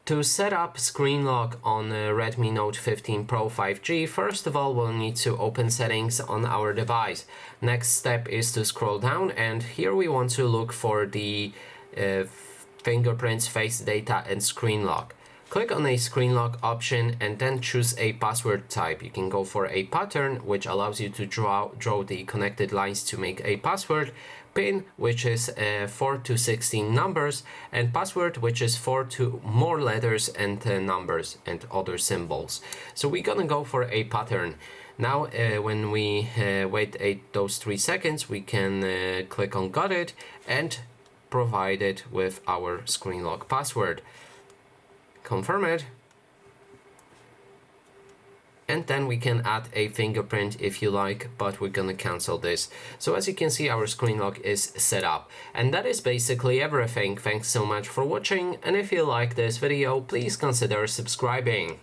To set up screen lock on Redmi Note 15 Pro 5G, first of all we'll need to open settings on our device. Next step is to scroll down, and here we want to look for the fingerprints, face data and screen lock. Click on a screen lock option and then choose a password type. You can go for a pattern, which allows you to draw the connected lines to make a password, PIN, which is 4 to 16 numbers, and password, which is 4 to more letters and numbers and other symbols. So we're gonna go for a pattern. Now when we wait those 3 seconds, we can click on got it and provide it with our screen lock password. Confirm it, and then we can add a fingerprint if you like, but we're gonna cancel this. So as you can see, our screen lock is set up, and that is basically everything. Thanks so much for watching, and if you like this video, please consider subscribing.